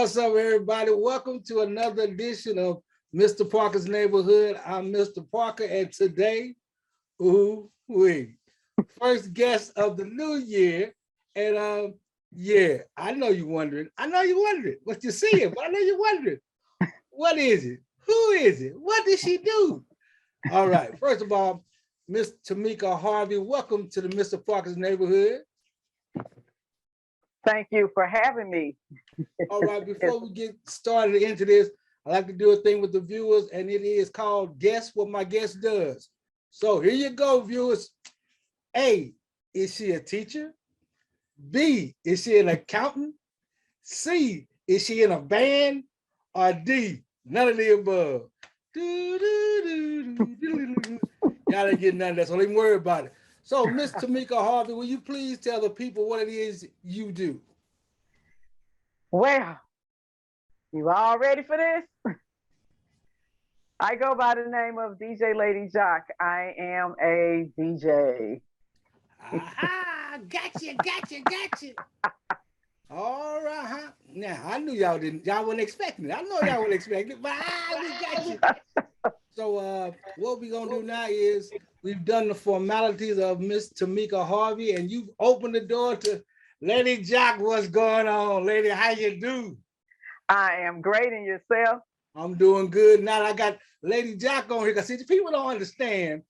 what's up, everybody? Welcome to another edition of Mr. Parker's Neighborhood. I'm Mr. Parker, and today, first guest of the new year. And yeah, I know you're wondering. What you're seeing, but I know you're wondering. What is it? Who is it? What did she do? All right. First of all, Miss Tamika Harvey, welcome to the Mr. Parker's Neighborhood. Thank you for having me. All right, before we get started into this, I like to do a thing with the viewers, and it is called Guess What My Guest Does. So here you go, viewers. A, is she a teacher? B, is she an accountant? C, is she in a band? Or D, none of the above? Y'all ain't getting none of that, so don't even worry about it. So, Miss Tamika Harvey, will you please tell the people what it is you do? Well, you all ready for this? I go by the name of DJ Lady Jock. I am a DJ. Aha, gotcha. All right, huh? Now, I knew y'all wasn't expecting it. I know y'all weren't expecting it, but we got you. So what we're going to do now is we've done the formalities of Miss Tamika Harvey, and you've opened the door to Lady Jock. What's going on, lady? How you do? I am great, and yourself? I'm doing good. Now that I got Lady Jock on here, because see, the people don't understand.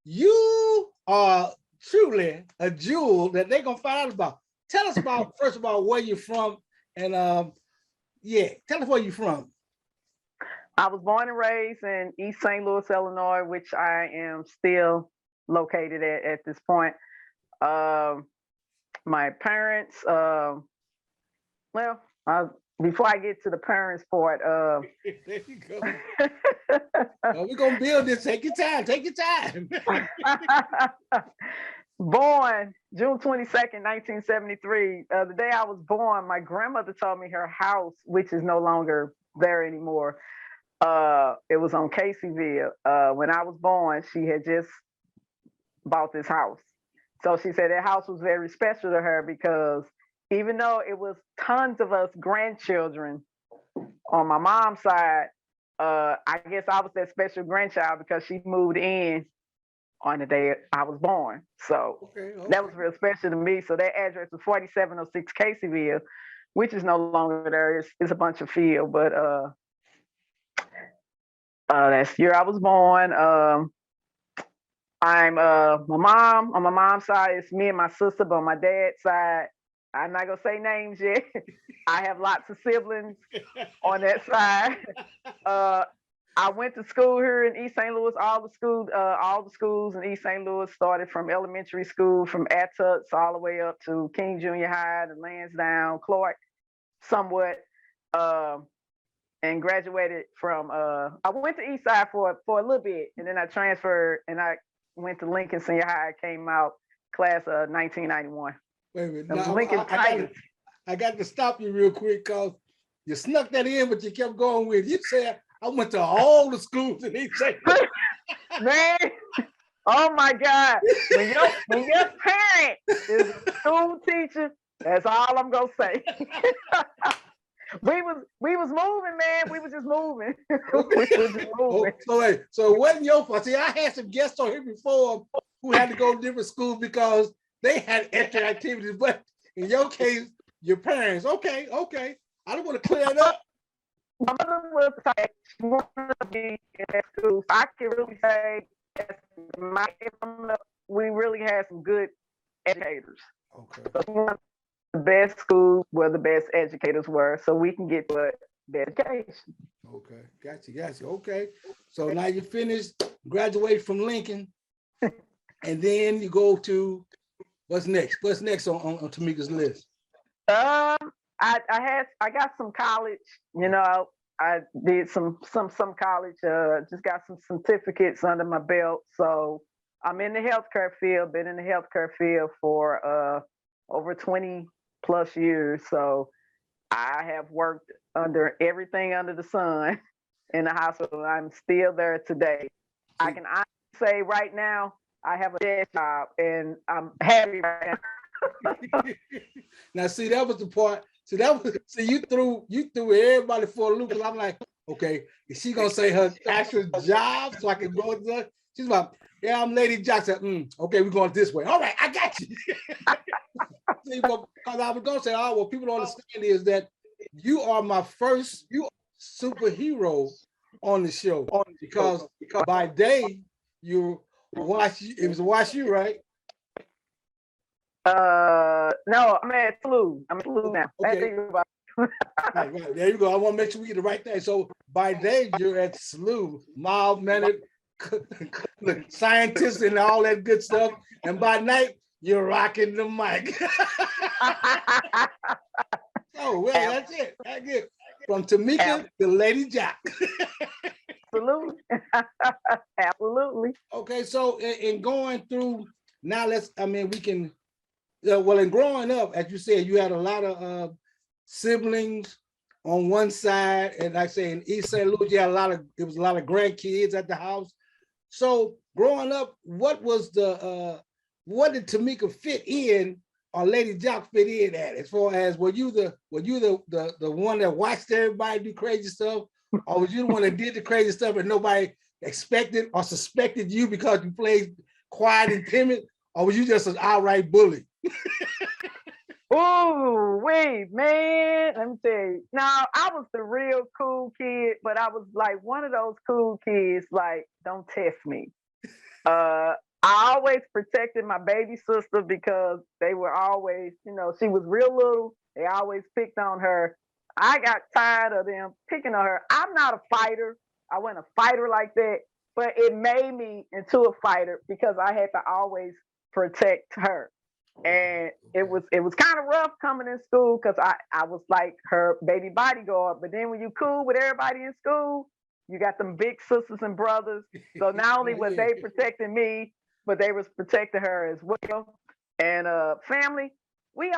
You are truly a jewel that they're going to find out about. Tell us about, first of all, where you're from, and tell us where you're from. I was born and raised in East St. Louis, Illinois, which I am still located at this point. My parents, before I get to the parents part, there you go. Well, we're gonna build this. Take your time. Born June 22nd, 1973. The day I was born, my grandmother told me her house, which is no longer there anymore, it was on Caseyville. When I was born, she had just bought this house. So she said that house was very special to her because even though it was tons of us grandchildren on my mom's side, I guess I was that special grandchild because she moved in on the day I was born. So That was real special to me. So that address was 4706 Caseyville, which is no longer there. It's a bunch of field, but that's the year I was born. I'm my mom, on my mom's side, it's me and my sister, but on my dad's side, I'm not gonna say names yet. I have lots of siblings on that side. I went to school here in East St. Louis. All the schools in East St. Louis started from elementary school, from Atuts all the way up to King Junior High, to Lansdowne, Clark, somewhat, and graduated from. I went to East Side for a little bit, and then I transferred, and I went to Lincoln Senior High. I came out class of 1991. Wait a minute. Now, I got to stop you real quick because you snuck that in, but you kept going with. You said I went to all the schools in East St. Louis. Man, oh my God! When your parent is a school teacher, that's all I'm gonna say. We was moving, man. We was just moving. So it wasn't your fault. See, I had some guests on here before who had to go to different schools because they had extra activities. But in your case, your parents. Okay. I don't want to clear it up. My mother was like, she wanted to be in that school. I can really say we really had some good educators. Okay. So the best schools where the best educators were, so we can get to the education. Okay, gotcha. Okay, so now you finished, graduated from Lincoln, and then you go to what's next? What's next on Tamika's list? I got some college. You know, I did some college. Just got some certificates under my belt. So I'm in the healthcare field. Been in the healthcare field for over 20 plus years. So I have worked under everything under the sun in the hospital. I'm still there today. I can honestly say right now, I have a desk job and I'm happy right now. Now, see, that was the part So that was so you threw everybody for a loop. Cause I'm like, okay, is she gonna say her actual job so I can go with her? She's like, yeah, I'm Lady Jock. Said, okay, we're going this way. All right, I got you. Because I was gonna say, what people don't understand is that you are my first superhero on the show because by day you watch it was Watch You, right? No, I'm at Flu. I'm at Flu now. Okay. Right. There you go. I want to make sure we get the right thing. So by day you're at SLU, mild-mannered scientists and all that good stuff, and by night you're rocking the mic. Oh well, that's it. That's it. From Tamika to Lady Jock. Absolutely. Absolutely. Okay, so in going through now, we can. Well, in growing up, as you said, you had a lot of siblings on one side, and like I say in East St. Louis, you had a lot of grandkids at the house. So growing up, what did Tamika fit in, or Lady Jock fit in at? As far as were you the one that watched everybody do crazy stuff, or was you the one that did the crazy stuff and nobody expected or suspected you because you played quiet and timid, or was you just an outright bully? Oh, wait, man. Let me tell you. Now, I was the real cool kid, but I was like one of those cool kids, like, don't test me. I always protected my baby sister because they were always, she was real little. They always picked on her. I got tired of them picking on her. I'm not a fighter. I wasn't a fighter like that, but it made me into a fighter because I had to always protect her. And it was kind of rough coming in school because I was like her baby bodyguard. But then when you cool with everybody in school, you got them big sisters and brothers. So not only was they protecting me, but they was protecting her as well. And family, we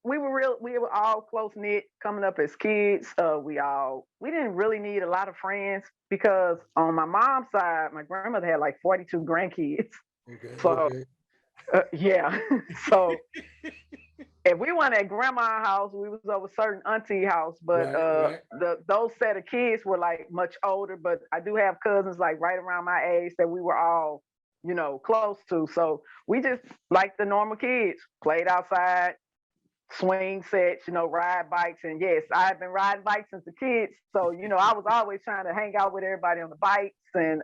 were all close knit coming up as kids. We didn't really need a lot of friends because on my mom's side, my grandmother had like 42 grandkids. Okay. Yeah. So if we went at grandma's house, we was over certain auntie house, but those set of kids were like much older. But I do have cousins like right around my age that we were all, close to. So we just like the normal kids, played outside, swing sets, ride bikes. And yes, I've been riding bikes since a kid. So, I was always trying to hang out with everybody on the bikes and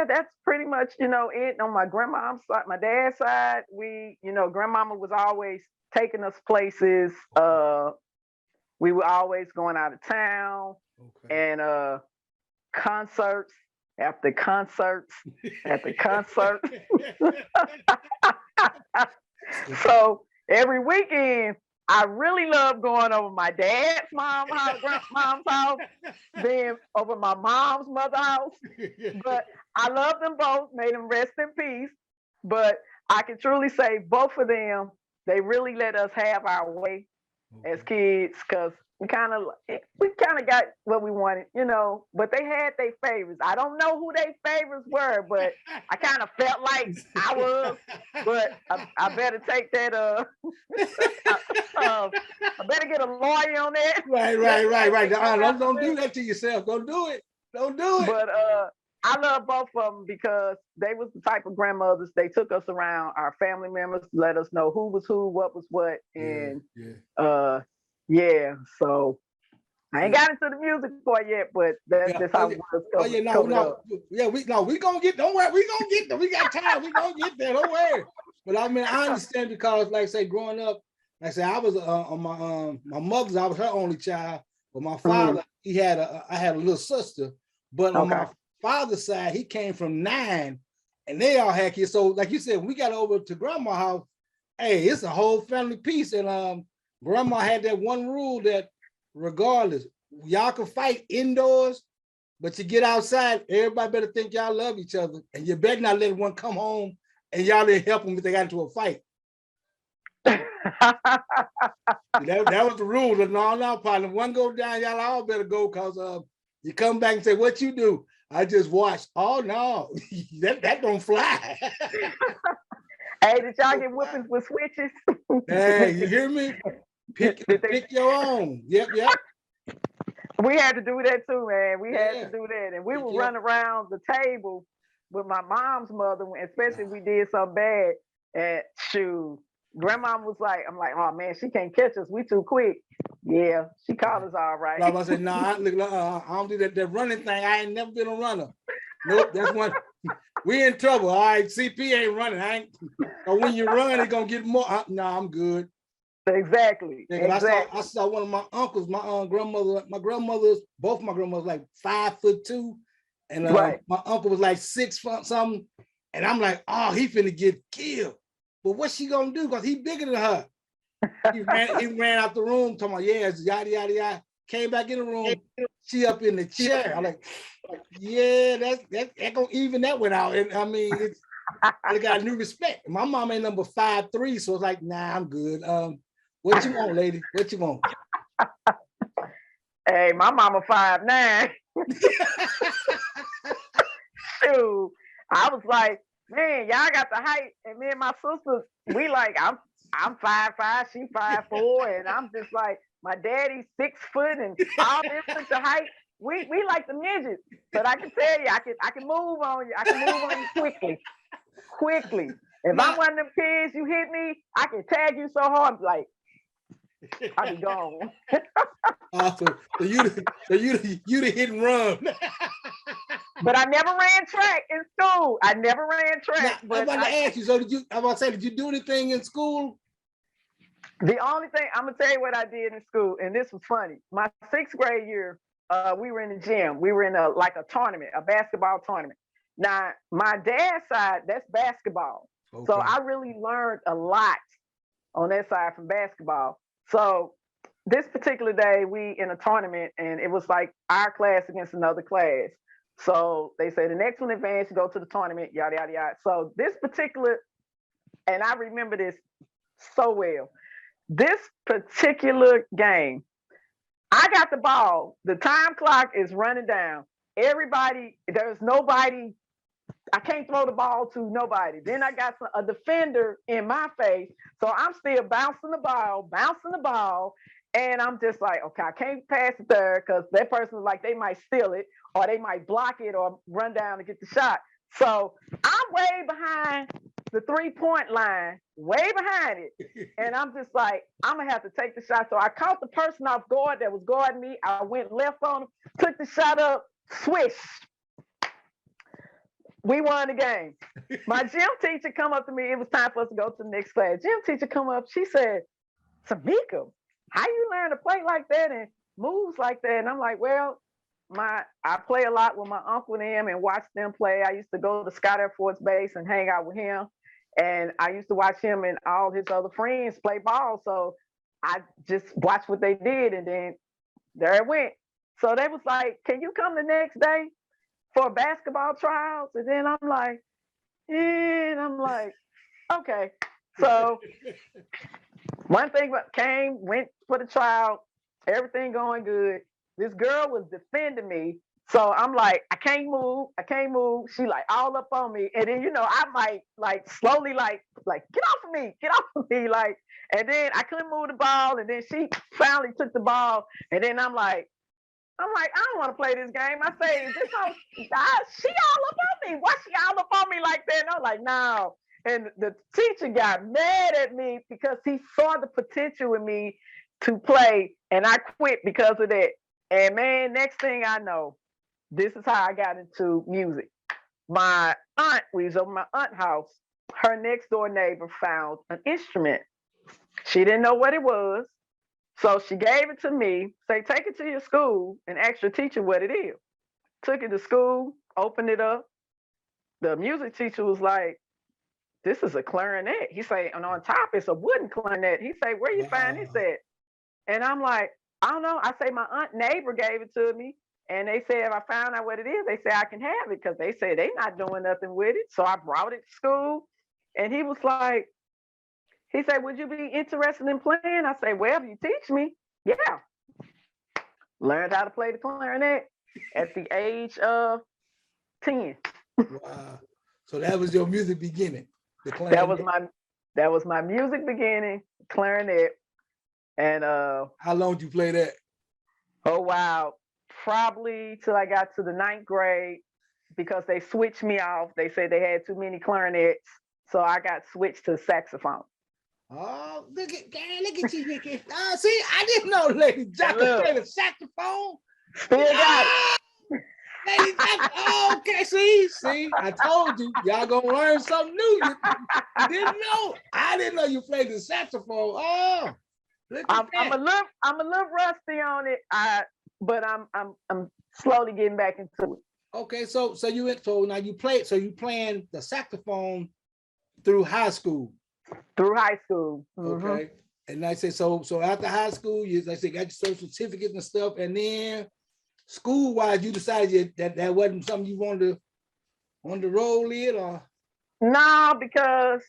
that's pretty much, it on my grandma's side, my dad's side. Grandmama was always taking us places. We were always going out of town and concerts after concerts after concerts. So every weekend, I really love going over my dad's mom's house, then over my mom's mother's house. But I love them both, may them rest in peace. But I can truly say both of them, they really let us have our way as kids because we kind of got what we wanted, but they had their favorites. I don't know who their favorites were, but I kind of felt like I was, but I better take that, I better get a lawyer on that. Right. Don't do that to yourself. Don't do it. But I love both of them because they was the type of grandmothers, they took us around, our family members, let us know who was who, what was what. And so I ain't got into the music part yet, but that's how it was. We gonna get, don't worry, we gonna get there. We got time, we gonna get there, don't worry. But I understand because like I say, growing up, like I say, I was on my mother's, I was her only child, but my father, I had a little sister, but on my father's side, he came from 9 and they all had kids. So like you said, when we got over to grandma's house, hey, it's a whole family piece. And grandma had that one rule that regardless, y'all can fight indoors, but you get outside, everybody better think y'all love each other. And you better not let one come home and y'all didn't help them if they got into a fight. that was the rule. No, partner. One go down, y'all all better go because you come back and say, what you do? I just watched. Oh no, that don't fly. Hey, did y'all get whoopings with switches? Hey, you hear me? Pick your own. Yep. We had to do that too, man. We had Yeah. to do that. And we would run around the table with my mom's mother, especially if we did something bad. And shoot, grandma was like, I'm like, oh man, she can't catch us. We too quick. Yeah, she called us all right. I said, no, I don't do that running thing. I ain't never been a runner. Nope, that's one. We in trouble. All right, CP ain't running. Or when you run, it's gonna get more. No, I'm good. Exactly. I saw one of my uncles, my grandmother's, both my grandmothers like 5'2", and my uncle was like 6 foot something, and I'm like, oh, he finna get killed. But what's she gonna do? Because he bigger than her. He ran out the room, talking about, yeah, yada yada yada. Came back in the room, she up in the chair. I'm like, yeah, that gonna even that one out. And I mean, I got new respect. My mom ain't number 5'3", so it's like, nah, I'm good. What you want, lady? What you want? Hey, my mama 5'9". Shoot, I was like, man, y'all got the height, and me and my sisters, we like, I'm 5'5", she 5'4", and I'm just like, my daddy's 6 foot and all this the height. We like the midgets, but I can tell you, I can move on you. I can move on you quickly. If I'm one of them kids, you hit me, I can tag you so hard, like, I'll be gone. So you the hit and run. But I never ran track in school. I never ran track. Now, I'm about to ask you. So did you do anything in school? The only thing I'm gonna tell you what I did in school, and this was funny. My 6th grade year, we were in the gym. We were in a tournament, a basketball tournament. Now, my dad's side, that's basketball. Okay. So I really learned a lot on that side from basketball. So this particular day, we in a tournament, and it was like our class against another class. So they say the next one advanced, you go to the tournament, yada, yada, yada. So this particular, and I remember this so well, this particular game, I got the ball. The time clock is running down. There's nobody, I can't throw the ball to nobody. Then I got a defender in my face. So I'm still bouncing the ball. And I'm just like, okay, I can't pass it there because that person is like, they might steal it or they might block it or run down to get the shot. So I'm way behind the 3-point line, way behind it. And I'm just like, I'm going to have to take the shot. So I caught the person off guard that was guarding me. I went left on him, took the shot up, swish. We won the game. My gym teacher come up to me. It was time for us to go to the next class. Gym teacher come up. She said, Tamika, how you learn to play like that and moves like that? And I'm like, well, I play a lot with my uncle and them and watch them play. I used to go to Scott Air Force Base and hang out with him. And I used to watch him and all his other friends play ball. So I just watched what they did. And then there it went. So they was like, can you come the next day for basketball trials? And then I'm like, okay. So one thing went for the trial, everything going good. This girl was defending me. So I'm like, I can't move. She like all up on me. And then, I might like slowly like, get off of me. Like, and then I couldn't move the ball. And then she finally took the ball. And then I'm like, I don't want to play this game. I say, she all up on me. Why she all up on me like that? And I'm like, no. And the teacher got mad at me because he saw the potential in me to play, and I quit because of that. And man, next thing I know, this is how I got into music. My aunt, we was over my aunt's house. Her next door neighbor found an instrument. She didn't know what it was. So she gave it to me, say, take it to your school and ask your teacher what it is. Took it to school, opened it up. The music teacher was like, this is a clarinet. He say, and on top, it's a wooden clarinet. He say, where you find this at? And I'm like, I don't know. I say, my aunt neighbor gave it to me. And they said, if I found out what it is, they say I can have it because they say they not doing nothing with it. So I brought it to school. And he was like, he said, would you be interested in playing? I say, well, if you teach me, yeah. Learned how to play the clarinet at the age of 10. Wow. So that was your music beginning. The That clarinet. was my music beginning, clarinet. And How long did you play that? oh wow, probably till I got to the ninth grade because they switched me off. They said they had too many clarinets, so I got switched to saxophone. Oh, look at you, Nicky. See, I didn't know Lady Jock could play the saxophone. Still got it. Lady Jock. Oh, okay, see, I told you, y'all gonna learn something new. You didn't know. I didn't know you played the saxophone. Oh, look at I'm that. a little rusty on it. But I'm slowly getting back into it. Okay, so you went now you playing the saxophone through high school. Through high school. Mm-hmm. Okay. And I say so after high school, you got your social certificates and stuff, and then school wise, you decided that wasn't something you wanted to roll in, or no, because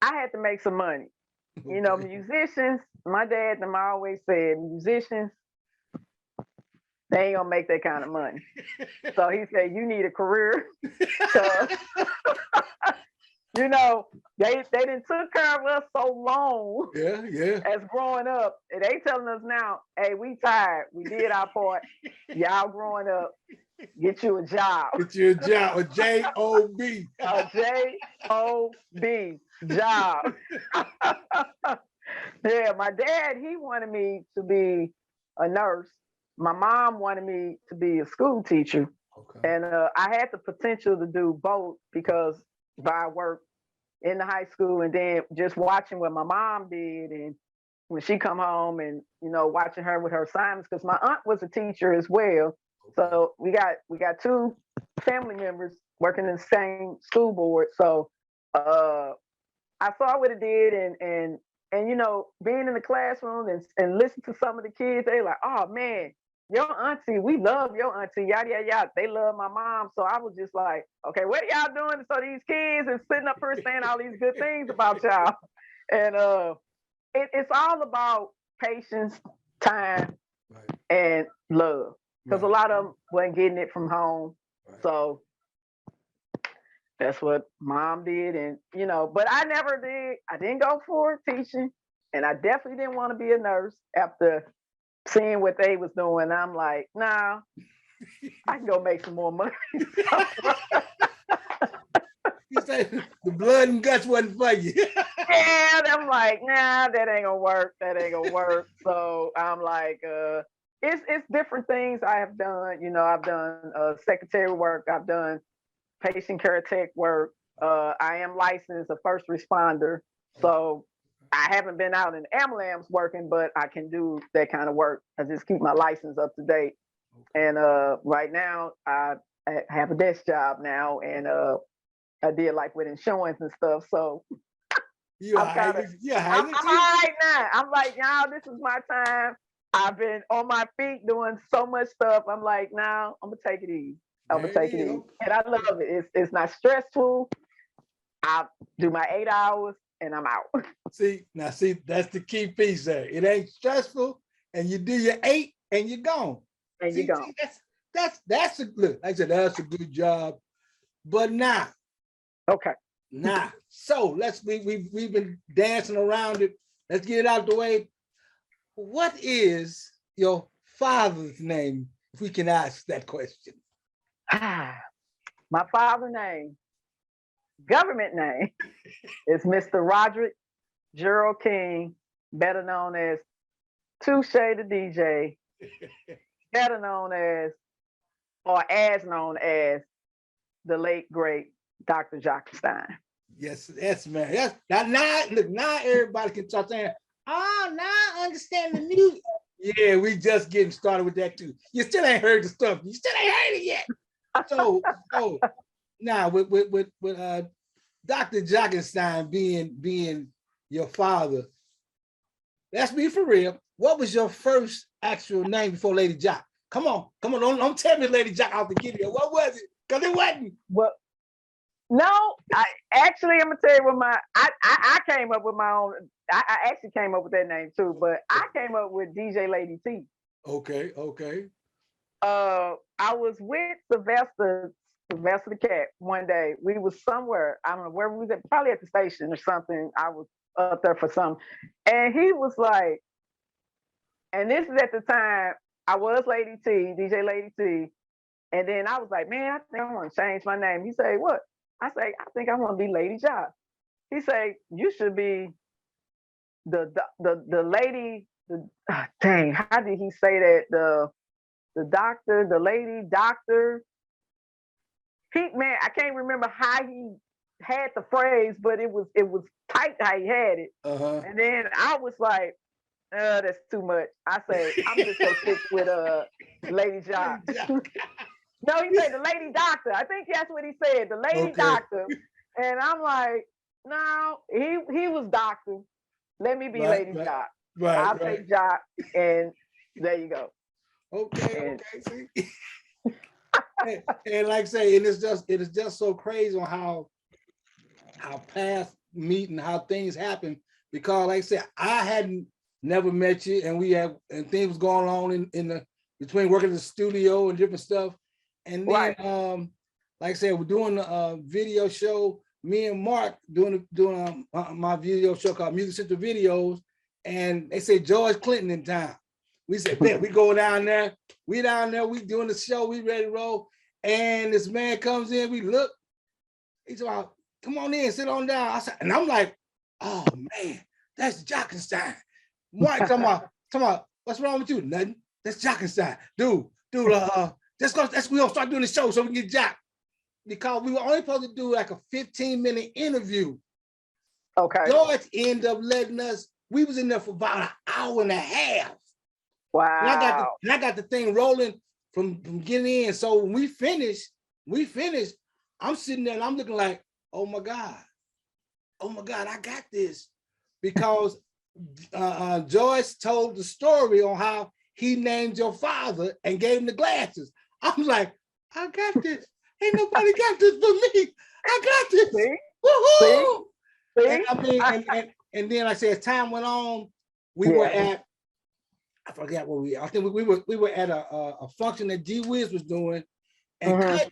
I had to make some money. Okay. You know, musicians, my dad and I always said, musicians, they ain't gonna make that kind of money. So he said, you need a career. You know, they didn't took care of us so long. Yeah. As growing up, and they telling us now, hey, we tired. We did our part. Y'all growing up, get you a job. Get you a job, a J-O-B. A J-O-B job. Yeah, my dad, he wanted me to be a nurse. My mom wanted me to be a school teacher. Okay. And I had the potential to do both because by work in the high school and then just watching what my mom did and when she come home and, you know, watching her with her assignments, because my aunt was a teacher as well. Okay. So we got two family members working in the same school board. So I saw what it did and you know, being in the classroom and listen to some of the kids, they like, oh man, your auntie, we love your auntie, yada, yada, yada. They love my mom. So I was just like, okay, what are y'all doing? So these kids is sitting up here saying all these good things about y'all. And it's all about patience, time, right, and love. Because right, a lot of them wasn't getting it from home. Right. So that's what mom did. And, you know, but I didn't go for teaching. And I definitely didn't want to be a nurse after seeing what they was doing. I'm like, nah, I can go make some more money. You say the blood and guts wasn't for you. Yeah, I'm like, nah, that ain't gonna work. That ain't gonna work. So I'm like, it's different things I have done. You know, I've done secretary work. I've done patient care tech work. I am licensed a first responder. So I haven't been out in ambulance working, but I can do that kind of work. I just keep my license up to date. And right now I have a desk job now, and I did like with insurance and stuff. So I'm all right now. I'm like, now this is my time. I've been on my feet doing so much stuff. I'm like, now I'm gonna take it easy. I'm gonna take it easy, and I love it. It's not stressful. I do my 8 hours and I'm out. See, that's the key piece there. It ain't stressful, and you do your 8 and you're gone. And you're gone. That's a good. Like I said, that's a good job. But now, okay. Now, so we've been dancing around it. Let's get it out the way. What is your father's name, if we can ask that question? My father's name, government name, is Mr. Roderick Gerald King, better known as Touche the DJ, better known as, or as known as, the late great Dr. Jock Stein. Yes, man. Now everybody can start saying, oh, now I understand the music. Yeah, we just getting started with that too. You still ain't heard the stuff. You still ain't heard it yet. So now with Dr. Jockenstein being your father, let's be for real. What was your first actual name before Lady Jock? Come on. Don't tell me Lady Jock out the giddy. What was it? Because it wasn't. Well, no, I'm gonna tell you what I came up with my own. I actually came up with that name too, but I came up with DJ Lady T. Okay. I was with Sylvester Sylvester the Cat, one day we was somewhere, I don't know where we was at, probably at the station or something. I was up there for something. And he was like, and this is at the time I was Lady T, DJ Lady T. And then I was like, man, I think I want to change my name. He say, what? I say, I think I want to be Lady Jock. He say, you should be the lady, dang, how did he say that? The doctor, the lady doctor. Man, I can't remember how he had the phrase, but it was tight how he had it. And then I was like, that's too much. I say, I'm just gonna stick with Lady Jock. No, he said the lady doctor. I think that's what he said, the lady doctor. And I'm like, no, he was doctor. Let me be Lady Jock. I'll take Jock, and there you go. Okay. See? and like I say, it is just so crazy on how paths meet and how things happen. Because like I said, I hadn't never met you, and things was going on in the between working in the studio and different stuff. And then like I said, we're doing a video show. Me and Mark doing my video show called Music Central Videos, and they say George Clinton in town. We said, man, we go down there. We down there. We doing the show. We ready to roll. And this man comes in. We look. He's like, come on in, sit on down. I said, and I'm like, oh man, that's Jockenstein. Mark, come on. What's wrong with you? Nothing. That's Jockenstein, dude. We gonna start doing the show so we can get Jock. Because we were only supposed to do like a 15-minute interview. Okay. George ended up letting us. We was in there for about an hour and a half. Wow. And I got the thing rolling from getting in. So when we finished, I'm sitting there and I'm looking like, oh my God, I got this. Because Joyce told the story on how he named your father and gave him the glasses. I was like, I got this. Ain't nobody got this but me. I got this. See? Woohoo! See? And I mean, and then like I said, as time went on, we were at, I forgot what I think we were at a function that G Wiz was doing, and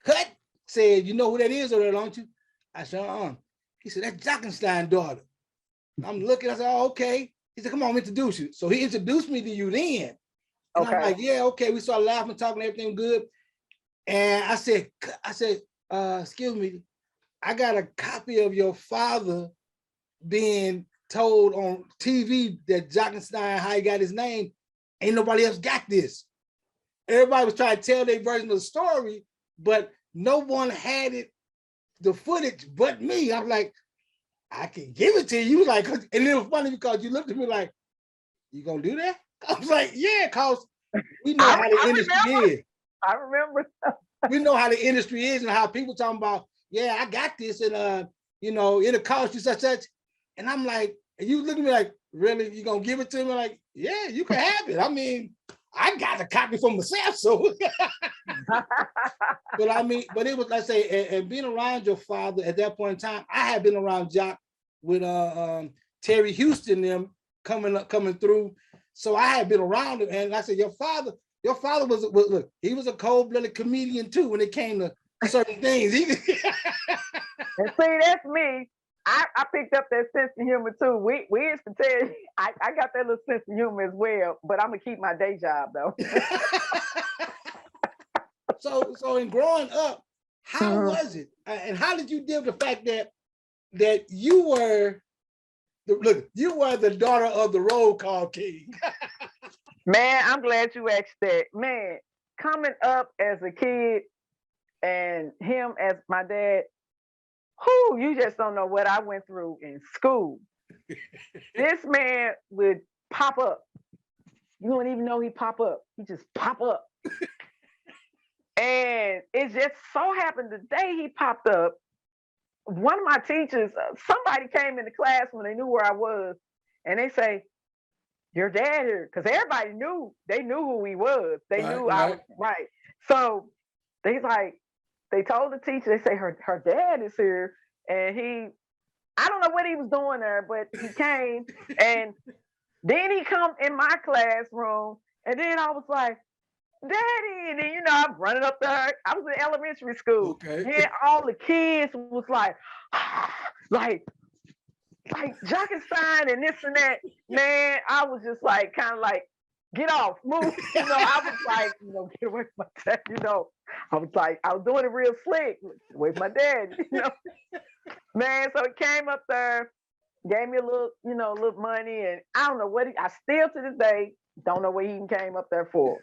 Cut said, you know who that is over there, don't you? I said, He said, that's Jockenstein's daughter. I'm looking, I said, oh, okay. He said, come on, introduce you. So he introduced me to you then. And I'm like, yeah, okay. We started laughing, talking, everything good. And I said, excuse me, I got a copy of your father being told on TV that Jockenstein, how he got his name. Ain't nobody else got this. Everybody was trying to tell their version of the story, but no one had the footage but me. I'm like, I can give it to you. Like, and it was funny because you looked at me like, you gonna do that? I was like, yeah, cause we know how the industry is. I remember. We know how the industry is and how people talking about, yeah, I got this, and it'll cost you such. And I'm like, and you look at me like, really? You gonna give it to me? Like, yeah, you can have it. I mean, I got a copy for myself, so. But I mean, but it was, like I say, and being around your father at that point in time, I had been around Jock with Terry Houston them coming through. So I had been around him, and I said, your father was look, he was a cold-blooded comedian too when it came to certain things. And see, that's me. I picked up that sense of humor too. We used to tell you, I got that little sense of humor as well, but I'm gonna keep my day job though. So in growing up, how was it? And how did you deal with the fact that you were the daughter of the roll call king? Man, I'm glad you asked that. Man, coming up as a kid and him as my dad, you just don't know what I went through in school. This man would pop up. You don't even know he pop up. He just pop up. And it just so happened the day he popped up, one of my teachers, somebody came into class when they knew where I was, and they say, your dad here, because everybody knew, they knew who he was. They knew I was right. So they told the teacher, they say her dad is here, and I don't know what he was doing there, but he came, and then he come in my classroom, and then I was like, Daddy. And then, you know, I'm running up there. I was in elementary school. Okay. Yeah, all the kids was like, like Jockenstein and this and that. Man, I was just like, kind of like, get off, move. You know, I was like, you know, get away from my dad. You know, I was doing it real slick. Away from my dad, you know. Man, so he came up there, gave me a little, you know, a little money, and I don't know what I still to this day don't know what he even came up there for.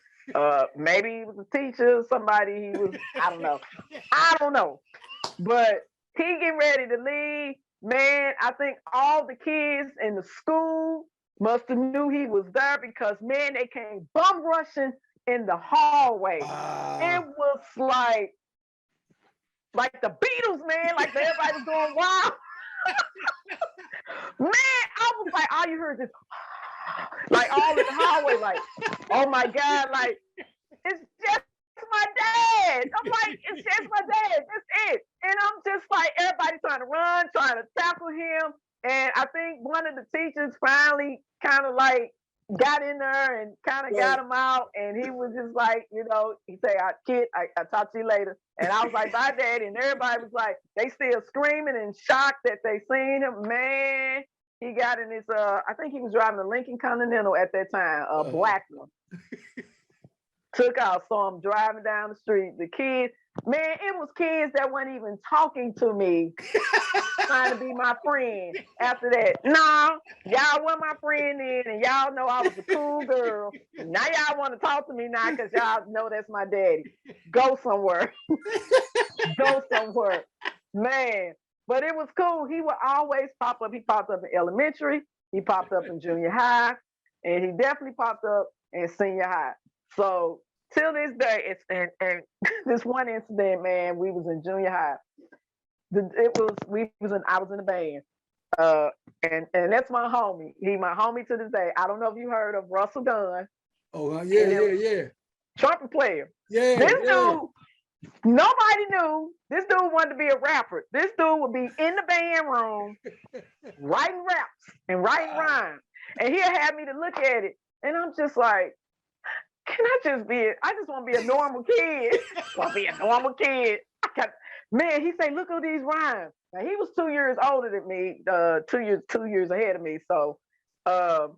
Maybe he was a teacher, somebody he was, I don't know. But he getting ready to leave. Man, I think all the kids in the school must have knew he was there because, man, they came bum rushing in the hallway. It was like the Beatles, man, like everybody was going wild. Man, I was like, all you heard is like all in the hallway, like, oh my God, like, it's just my dad. I'm like, it's just my dad. That's it. And I'm just like, everybody trying to run, trying to tackle him. And I think one of the teachers finally kind of like got in there and kind of got him out. And he was just like, you know, he said, kid, I'll talk to you later. And I was like, bye, Daddy. And everybody was like, they still screaming and shocked that they seen him. Man, he got in his, I think he was driving a Lincoln Continental at that time, a black one. Took out, saw him driving down the street. The kids, man, it was kids that weren't even talking to me, trying to be my friend. After that, no, y'all were my friend then, and y'all know I was a cool girl. Now y'all want to talk to me now because y'all know that's my daddy. Go somewhere. Go somewhere. Man, but it was cool. He would always pop up. He popped up in elementary. He popped up in junior high. And he definitely popped up in senior high. So till this day, it's and this one incident, man, we was in junior high. I was in a band. And that's my homie. He my homie to this day. I don't know if you heard of Russell Gunn. Oh yeah. Trumpet player. Yeah. This dude, nobody knew. This dude wanted to be a rapper. This dude would be in the band room writing raps and writing rhymes. And he'll have me to look at it. And I'm just like, I just want to be a normal kid. Man, he say, look at these rhymes. Now he was 2 years older than me, 2 years ahead of me. So I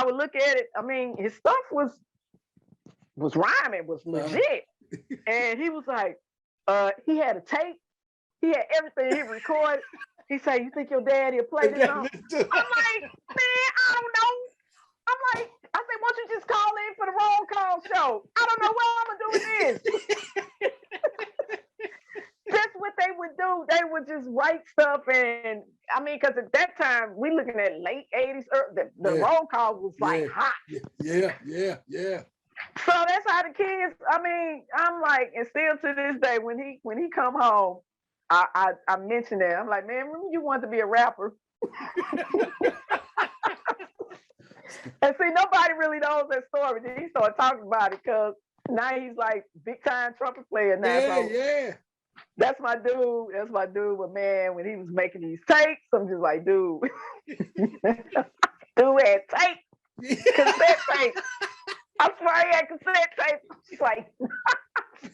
would look at it. I mean, his stuff was rhyming, was legit. And he was like, he had a tape. He had everything he recorded. He said, you think your daddy will play this song? I'm like, man, I don't know. I'm like, I said, why don't you just call in for the roll call show? I don't know what I'm going to do with this. That's what they would do. They would just write stuff. And I mean, because at that time, we looking at late 80s, the roll call was like hot. Yeah. So that's how the kids, I mean, I'm like, and still to this day, when he come home, I mention that. I'm like, man, remember you wanted to be a rapper? And see, nobody really knows that story. Then he started talking about it because now he's like big time trumpet player now. Yeah. That's my dude. But man, when he was making these tapes, I'm just like, dude. Dude had tape. Cassette tape. I swear he had cassette tape. She's like,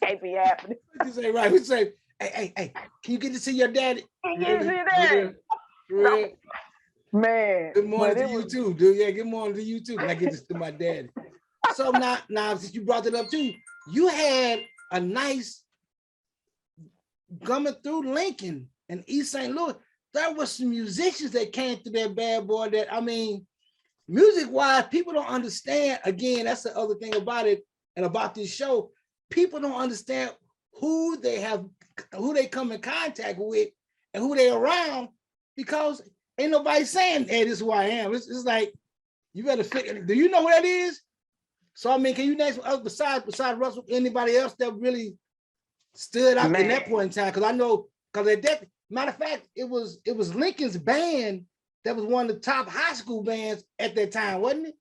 can't be happening. You say, right. We say, hey, can you get to see your daddy? Can you see that? No. Man. Good morning to you too, dude. Yeah, good morning to you too. When I get to my daddy. So now, since you brought it up too, you had a nice coming through Lincoln and East St. Louis. There was some musicians that came through that bad boy that, I mean, music-wise, people don't understand. Again, that's the other thing about it and about this show. People don't understand who they come in contact with and who they around because ain't nobody saying, hey, this is who I am. It's like, you better figure, do you know who that is? So, I mean, can you name besides Russell, anybody else that really stood out in that point in time? Because I know, because at that, matter of fact, it was Lincoln's band that was one of the top high school bands at that time, wasn't it?